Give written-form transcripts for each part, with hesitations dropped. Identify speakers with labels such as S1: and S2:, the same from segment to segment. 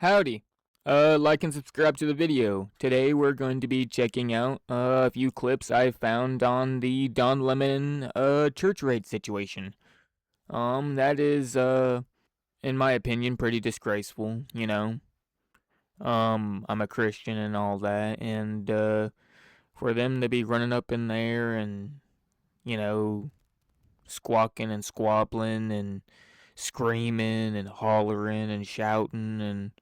S1: Howdy. Like and subscribe to the video. Today we're going to be checking out a few clips I found on the Don Lemon church raid situation. That is in my opinion pretty disgraceful, you know. I'm a Christian and all that, and for them to be running up in there and, you know, squawking and squabbling and screaming and hollering and shouting and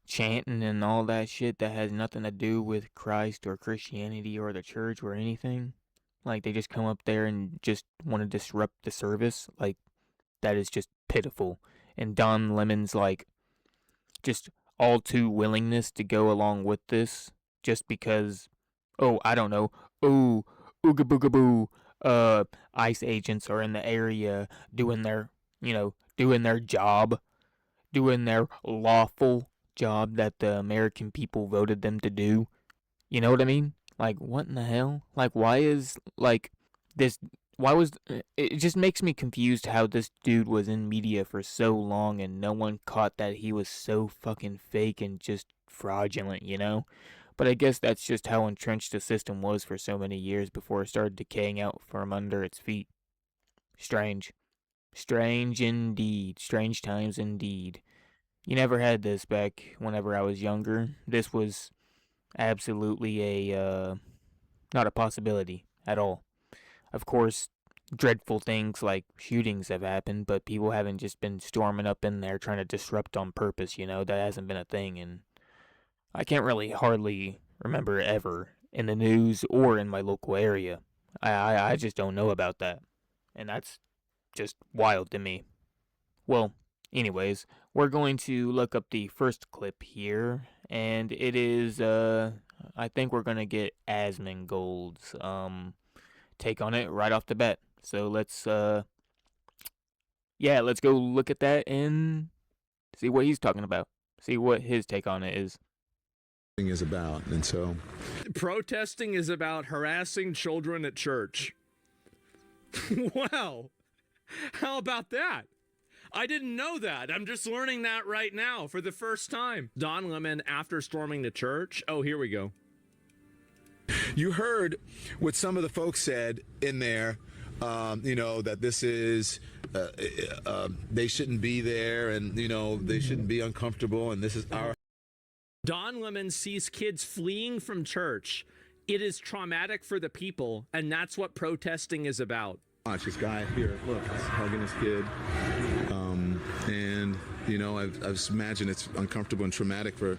S1: chanting and all that shit that has nothing to do with Christ or Christianity or the church or anything. Like, they just come up there and just want to disrupt the service. Like, that is just pitiful. And Don Lemon's, like, just all too willingness to go along with this just because, oh, I don't know, oh, ooga booga boo, ICE agents are in the area doing their, doing their job, doing their lawful job that the American people voted them to do. You know what I mean? Like, what in the hell? Like, why is, like, this. Why was. It just makes me confused how this dude was in media for so long and no one caught that he was so fucking fake and just fraudulent, you know? But I guess that's just how entrenched the system was for so many years before it started decaying out from under its feet. Strange. Strange indeed. Strange times indeed. You never had this back whenever I was younger. This was absolutely not a possibility at all. Of course, dreadful things like shootings have happened, but people haven't just been storming up in there trying to disrupt on purpose, you know? That hasn't been a thing, and I can't really hardly remember ever in the news or in my local area. I just don't know about that. And that's just wild to me. Well, anyways, we're going to look up the first clip here, and it is, I think we're gonna get Asmongold's, take on it right off the bat. So let's go look at that and see what he's talking about. See what his take on it is.
S2: Is about, and so
S3: protesting is about harassing children at church. Wow, how about that? I didn't know that. I'm just learning that right now for the first time. Don Lemon after storming the church. Oh, here we go.
S2: You heard what some of the folks said in there, that this is, they shouldn't be there, and, they shouldn't be uncomfortable, and this is our...
S3: Don Lemon sees kids fleeing from church. It is traumatic for the people, and that's what protesting is about.
S2: Watch this guy here, look, he's hugging his kid, and, I've imagined it's uncomfortable and traumatic for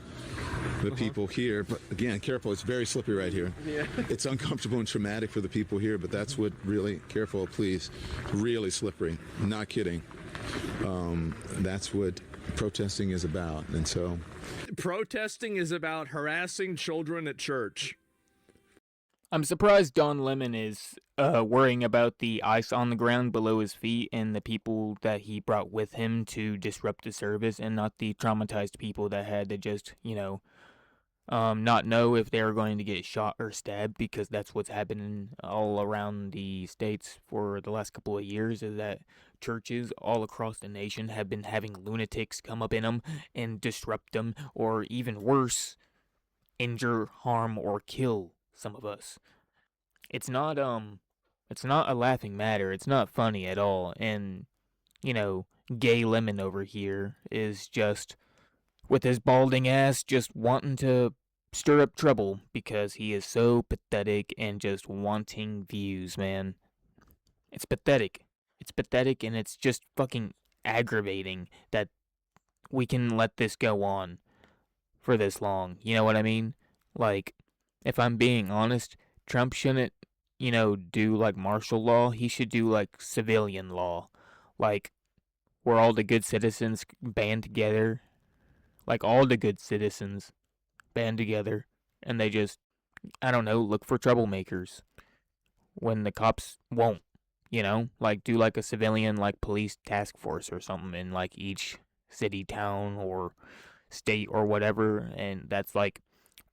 S2: the people here, but again, careful, it's very slippery right here. Yeah. It's uncomfortable and traumatic for the people here, but that's what really, careful, please, really slippery, not kidding. That's what protesting is about, and so...
S3: Protesting is about harassing children at church.
S1: I'm surprised Don Lemon is worrying about the ice on the ground below his feet and the people that he brought with him to disrupt the service, and not the traumatized people that had to just, not know if they were going to get shot or stabbed, because that's what's happening all around the states for the last couple of years, is that churches all across the nation have been having lunatics come up in them and disrupt them, or even worse, injure, harm, or kill some of us. It's not a laughing matter. It's not funny at all. And, Gay Lemon over here is just, with his balding ass, just wanting to stir up trouble because he is so pathetic and just wanting views, man. It's pathetic. It's pathetic, and it's just fucking aggravating that we can let this go on for this long. You know what I mean? Like, if I'm being honest, Trump shouldn't, do like martial law. He should do like civilian law. Like, where all the good citizens band together. Like, all the good citizens band together and they just, I don't know, look for troublemakers when the cops won't, like do like a civilian like police task force or something in like each city, town, or state or whatever, and that's like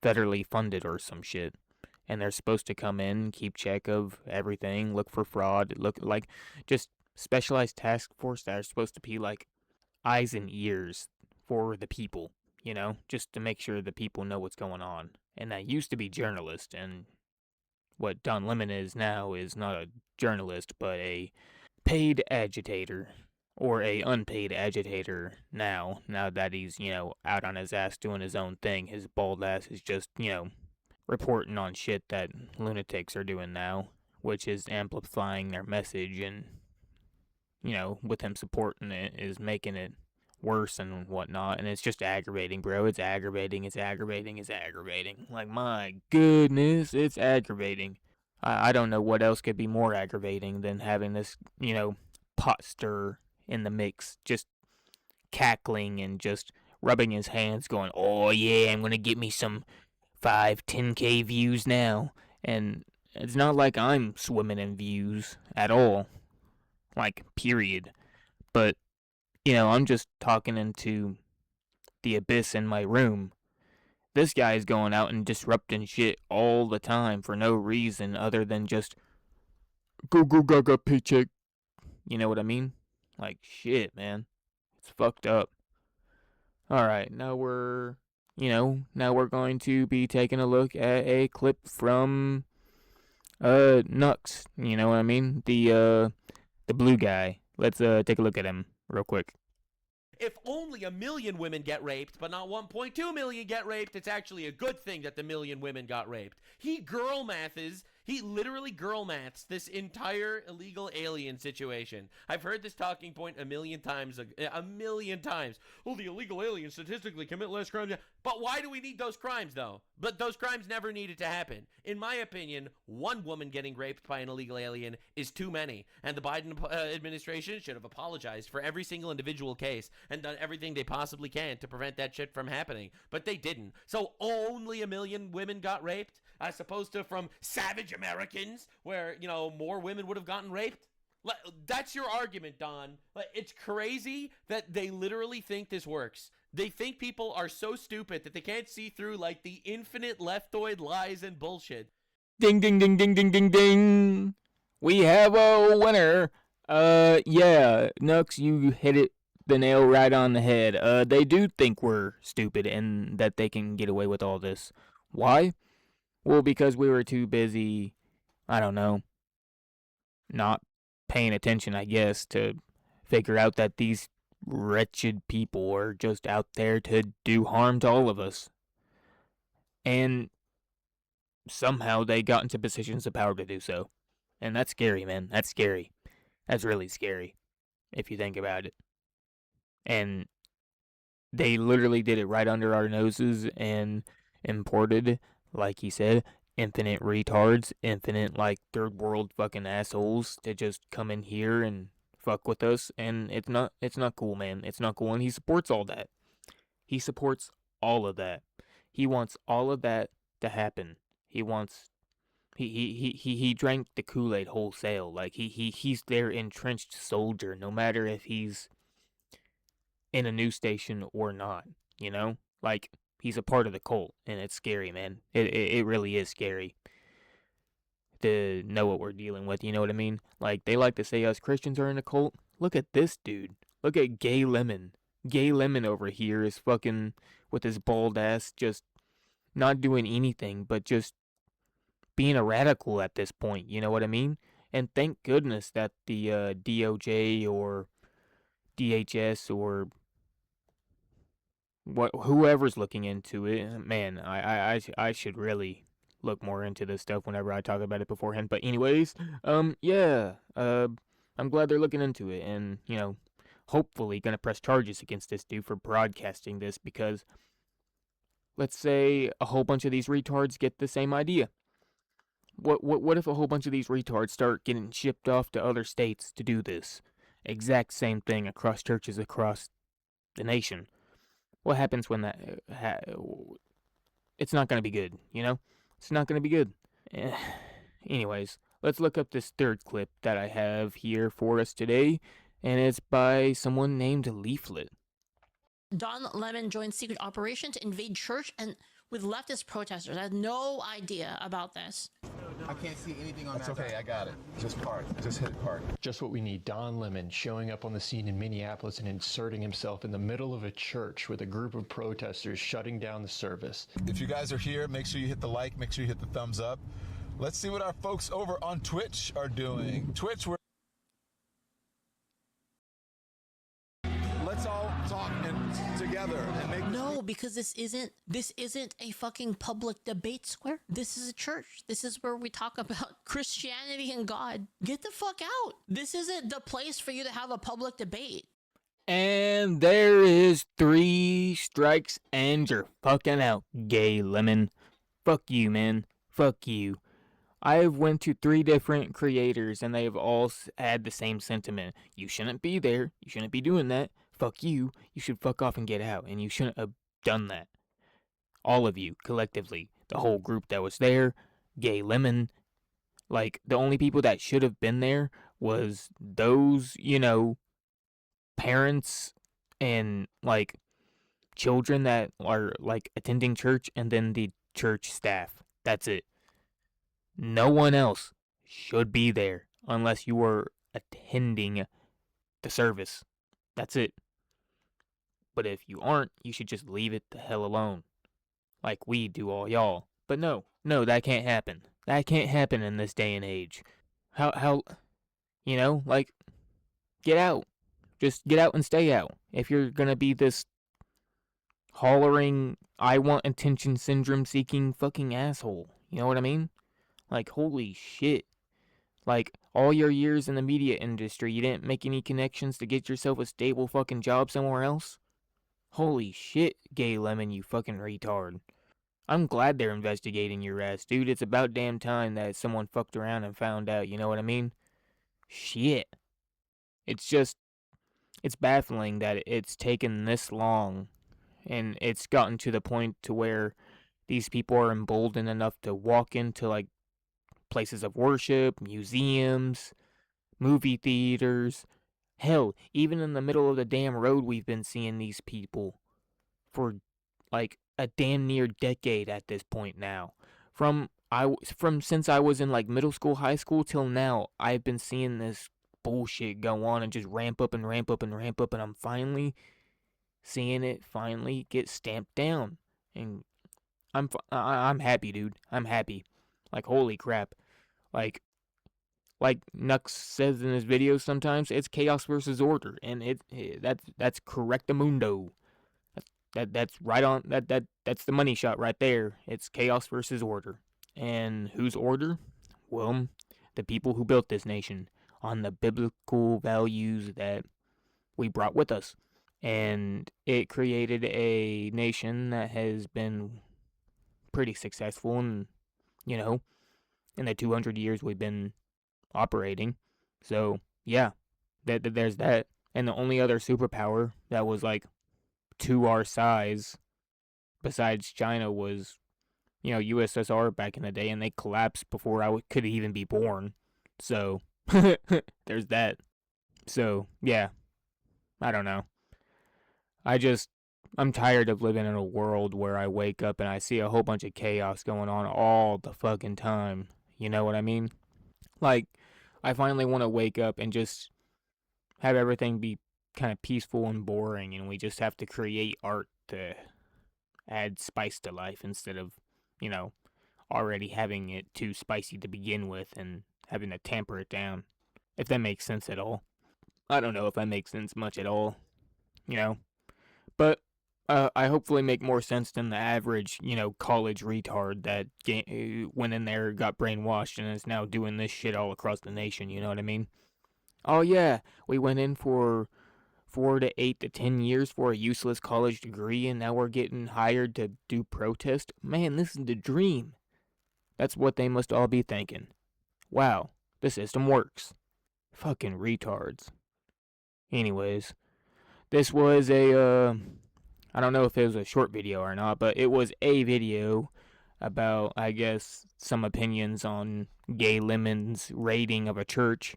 S1: federally funded or some shit. And they're supposed to come in, keep check of everything, look for fraud, look like just specialized task force that are supposed to be like eyes and ears for the people, you know, just to make sure the people know what's going on. And that used to be journalist, and what Don Lemon is now is not a journalist, but a paid agitator. Or a unpaid agitator now that he's, you know, out on his ass doing his own thing. His bald ass is just, you know, reporting on shit that lunatics are doing now, which is amplifying their message, and, you know, with him supporting it is making it worse and whatnot, and it's just aggravating, bro. It's aggravating. Like, my goodness, it's aggravating. I don't know what else could be more aggravating than having this, you know, pot stir in the mix, just cackling and just rubbing his hands, going, oh yeah, I'm gonna get me some 10K views now. And it's not like I'm swimming in views at all, like, period. But, you know, I'm just talking into the abyss in my room. This guy's going out and disrupting shit all the time for no reason other than just go gaga paycheck. You know what I mean? Like, shit, man. It's fucked up. Alright, now we're going to be taking a look at a clip from Nux. You know what I mean? The blue guy. Let's take a look at him real quick.
S4: If only 1 million women get raped, but not 1.2 million get raped, it's actually a good thing that the 1 million women got raped. He literally girl maths this entire illegal alien situation. I've heard this talking point a million times. Oh, the illegal aliens statistically commit less crimes. But why do we need those crimes, though? But those crimes never needed to happen. In my opinion, one woman getting raped by an illegal alien is too many. And the Biden administration should have apologized for every single individual case and done everything they possibly can to prevent that shit from happening. But they didn't. So only 1 million women got raped, as opposed to from savage Americans, where, you know, more women would have gotten raped. That's your argument, Don. It's crazy that they literally think this works. They think people are so stupid that they can't see through, like, the infinite leftoid lies and bullshit.
S1: Ding, ding, ding, ding, ding, ding, ding. We have a winner. Yeah, Nux, you hit the nail right on the head. They do think we're stupid and that they can get away with all this. Why? Well, because we were too busy, I don't know, not paying attention, I guess, to figure out that these wretched people are just out there to do harm to all of us. And somehow they got into positions of power to do so. And that's scary, man. That's scary. That's really scary, if you think about it. And they literally did it right under our noses and imported, like he said, infinite retards, infinite, like, third world fucking assholes to just come in here and fuck with us. And it's not cool, man. It's not cool. And he supports all that. He supports all of that. He wants all of that to happen. He wants... He drank the Kool-Aid wholesale. Like, he's their entrenched soldier, no matter if he's in a news station or not, you know? Like, he's a part of the cult, and it's scary, man. It really is scary to know what we're dealing with, you know what I mean? Like, they like to say us Christians are in a cult. Look at this dude. Look at Gay Lemon. Gay Lemon over here is fucking, with his bald ass, just not doing anything, but just being a radical at this point, you know what I mean? And thank goodness that the DOJ or DHS or whoever's looking into it, man, I should really look more into this stuff whenever I talk about it beforehand. But anyways, yeah, I'm glad they're looking into it, and, you know, hopefully gonna press charges against this dude for broadcasting this, because let's say a whole bunch of these retards get the same idea. What if a whole bunch of these retards start getting shipped off to other states to do this exact same thing across churches across the nation? What happens when that it's not going to be good, you know? It's not going to be good. Anyways, let's look up this third clip that I have here for us today, and it's by someone named Leaflet.
S5: Don Lemon joined secret operation to invade church and with leftist protesters. I had no idea about this.
S6: I can't see anything on
S2: That's
S6: that.
S2: okay, I got it. Just park. Just hit park.
S7: Just what we need. Don Lemon showing up on the scene in Minneapolis and inserting himself in the middle of a church with a group of protesters shutting down the service.
S2: If you guys are here, make sure you hit the like, make sure you hit the thumbs up. Let's see what our folks over on Twitch are doing. Twitch, let's all talk together and make
S5: No, because this isn't a fucking public debate square. This is a church. This is where we talk about Christianity and God. Get the fuck out. This isn't the place for you to have a public debate.
S1: And there is 3 strikes and you're fucking out, Gay Lemon. Fuck you, man. Fuck you. I've went to 3 different creators and they've all had the same sentiment. You shouldn't be there. You shouldn't be doing that. Fuck you. You should fuck off and get out. And you shouldn't have done that. All of you, collectively. The whole group that was there. Gay Lemon. Like, the only people that should have been there was those, you know, parents and, like, children that are, like, attending church and then the church staff. That's it. No one else should be there unless you are attending the service. That's it. But if you aren't, you should just leave it the hell alone. Like we do all y'all. But no, that can't happen. That can't happen in this day and age. How, you know, like, get out. Just get out and stay out. If you're gonna be this hollering, I want attention syndrome seeking fucking asshole. You know what I mean? Like, holy shit. Like, all your years in the media industry, you didn't make any connections to get yourself a stable fucking job somewhere else? Holy shit, Gay Lemon, you fucking retard. I'm glad they're investigating your ass, dude. It's about damn time that someone fucked around and found out, you know what I mean? Shit. It's baffling that it's taken this long, and it's gotten to the point to where these people are emboldened enough to walk into, like, places of worship, museums, movie theaters. Hell, even in the middle of the damn road, we've been seeing these people for, like, a damn near decade at this point now. From since I was in, like, middle school, high school till now, I've been seeing this bullshit go on and just ramp up and ramp up and ramp up, and I'm finally seeing it finally get stamped down. And I'm happy, dude. I'm happy. Like, holy crap. Like Nux says in his videos sometimes, it's chaos versus order, and that's correctamundo. That's right on. That's the money shot right there. It's chaos versus order. And whose order? Well, the people who built this nation on the biblical values that we brought with us. And it created a nation that has been pretty successful and, you know, in the 200 years we've been operating. So, yeah, there's that. And the only other superpower that was, like, to our size, besides China, was, you know, USSR back in the day, and they collapsed before I could even be born. So, there's that. So, yeah, I don't know. I'm tired of living in a world where I wake up and I see a whole bunch of chaos going on all the fucking time. You know what I mean? Like, I finally want to wake up and just have everything be kind of peaceful and boring, and we just have to create art to add spice to life instead of, you know, already having it too spicy to begin with and having to tamper it down. If that makes sense at all. I don't know if that makes sense much at all, you know? But I hopefully make more sense than the average, you know, college retard that went in there, got brainwashed, and is now doing this shit all across the nation, you know what I mean? Oh yeah, we went in for 4 to 8 to 10 years for a useless college degree, and now we're getting hired to do protest? Man, this is the dream. That's what they must all be thinking. Wow, the system works. Fucking retards. Anyways, this was I don't know if it was a short video or not, but it was a video about, I guess, some opinions on Gay Lemon's raiding of a church.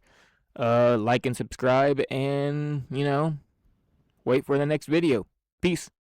S1: Like and subscribe, and, you know, wait for the next video. Peace.